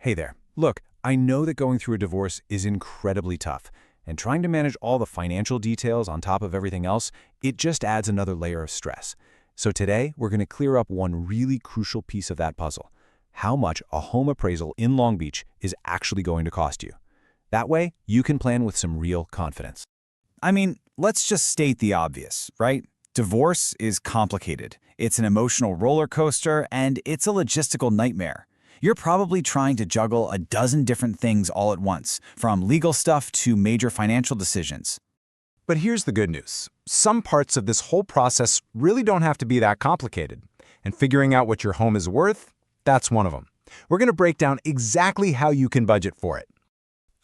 Hey there. Look, I know that going through a divorce is incredibly tough, and trying to manage all the financial details on top of everything else, it just adds another layer of stress. So today, we're going to clear up one really crucial piece of that puzzle: how much a home appraisal in Long Beach is actually going to cost you. That way, you can plan with some real confidence. I mean, let's just state the obvious, right? Divorce is complicated. It's an emotional roller coaster, and it's a logistical nightmare. You're probably trying to juggle a dozen different things all at once, from legal stuff to major financial decisions. But here's the good news. Some parts of this whole process really don't have to be that complicated. And figuring out what your home is worth, that's one of them. We're going to break down exactly how you can budget for it.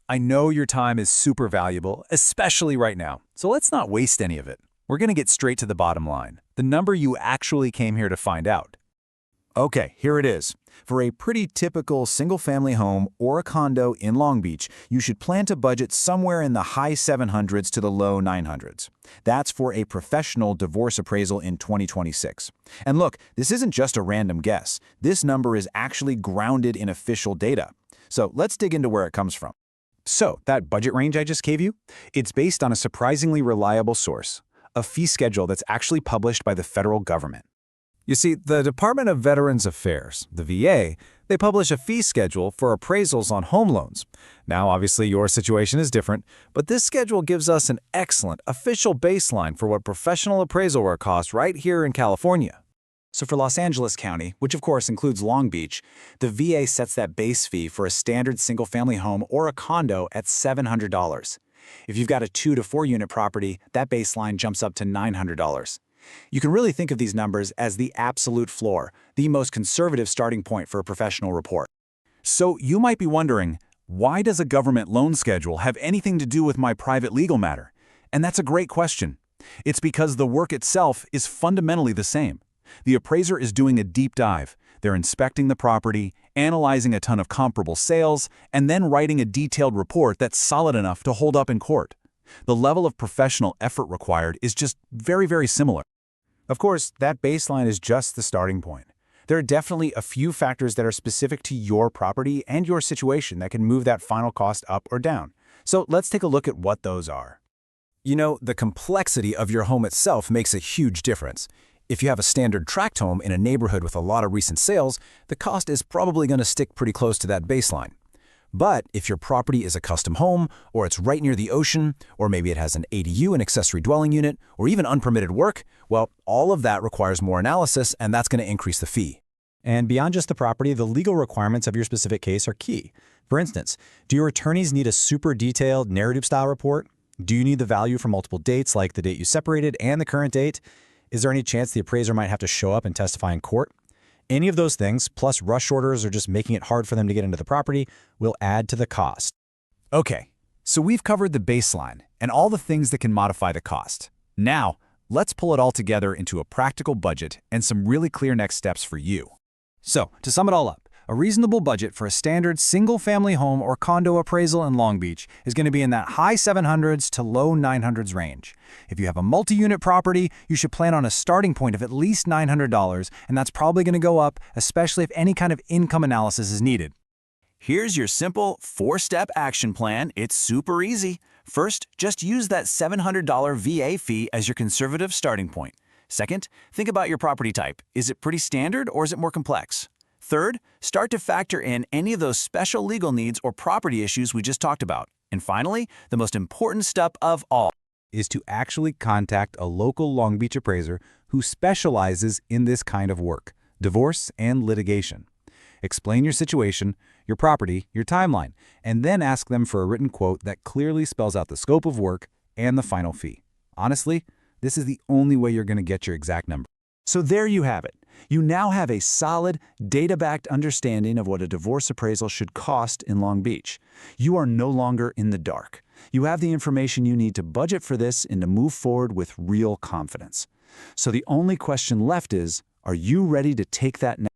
I know your time is super valuable, especially right now, so let's not waste any of it. We're going to get straight to the bottom line, the number you actually came here to find out. Okay, here it is. For a pretty typical single-family home or a condo in Long Beach, you should plan to budget somewhere in the high 700s to the low 900s. That's for a professional divorce appraisal in 2026. And look, this isn't just a random guess. This number is actually grounded in official data. So let's dig into where it comes from. So, that budget range I just gave you? It's based on a surprisingly reliable source, a fee schedule that's actually published by the federal government. You see, the Department of Veterans Affairs, the VA, they publish a fee schedule for appraisals on home loans. Now, obviously, your situation is different, but this schedule gives us an excellent official baseline for what professional appraisal work costs right here in California. So for Los Angeles County, which of course includes Long Beach, the VA sets that base fee for a standard single-family home or a condo at $700. If you've got a 2 to 4 unit property, that baseline jumps up to $900. You can really think of these numbers as the absolute floor, the most conservative starting point for a professional report. So you might be wondering, why does a government loan schedule have anything to do with my private legal matter? And that's a great question. It's because the work itself is fundamentally the same. The appraiser is doing a deep dive. They're inspecting the property, analyzing a ton of comparable sales, and then writing a detailed report that's solid enough to hold up in court. The level of professional effort required is just very, very similar. Of course, that baseline is just the starting point. There are definitely a few factors that are specific to your property and your situation that can move that final cost up or down. So let's take a look at what those are. You know, the complexity of your home itself makes a huge difference. If you have a standard tract home in a neighborhood with a lot of recent sales, the cost is probably going to stick pretty close to that baseline. But if your property is a custom home, or it's right near the ocean, or maybe it has an ADU, an accessory dwelling unit, or even unpermitted work, well, all of that requires more analysis, and that's going to increase the fee. And beyond just the property, the legal requirements of your specific case are key. For instance, do your attorneys need a super detailed narrative-style report? Do you need the value for multiple dates, like the date you separated and the current date? Is there any chance the appraiser might have to show up and testify in court? Any of those things, plus rush orders or just making it hard for them to get into the property, will add to the cost. Okay, so we've covered the baseline and all the things that can modify the cost. Now, let's pull it all together into a practical budget and some really clear next steps for you. So, to sum it all up, a reasonable budget for a standard single-family home or condo appraisal in Long Beach is going to be in that high 700s to low 900s range. If you have a multi-unit property, you should plan on a starting point of at least $900, and that's probably going to go up, especially if any kind of income analysis is needed. Here's your simple 4-step action plan. It's super easy. First, just use that $700 VA fee as your conservative starting point. Second, think about your property type. Is it pretty standard or is it more complex? Third, start to factor in any of those special legal needs or property issues we just talked about. And finally, the most important step of all is to actually contact a local Long Beach appraiser who specializes in this kind of work, divorce and litigation. Explain your situation, your property, your timeline, and then ask them for a written quote that clearly spells out the scope of work and the final fee. Honestly, this is the only way you're going to get your exact number. So there you have it. You now have a solid, data-backed understanding of what a divorce appraisal should cost in Long Beach. You are no longer in the dark. You have the information you need to budget for this and to move forward with real confidence. So the only question left is, are you ready to take that next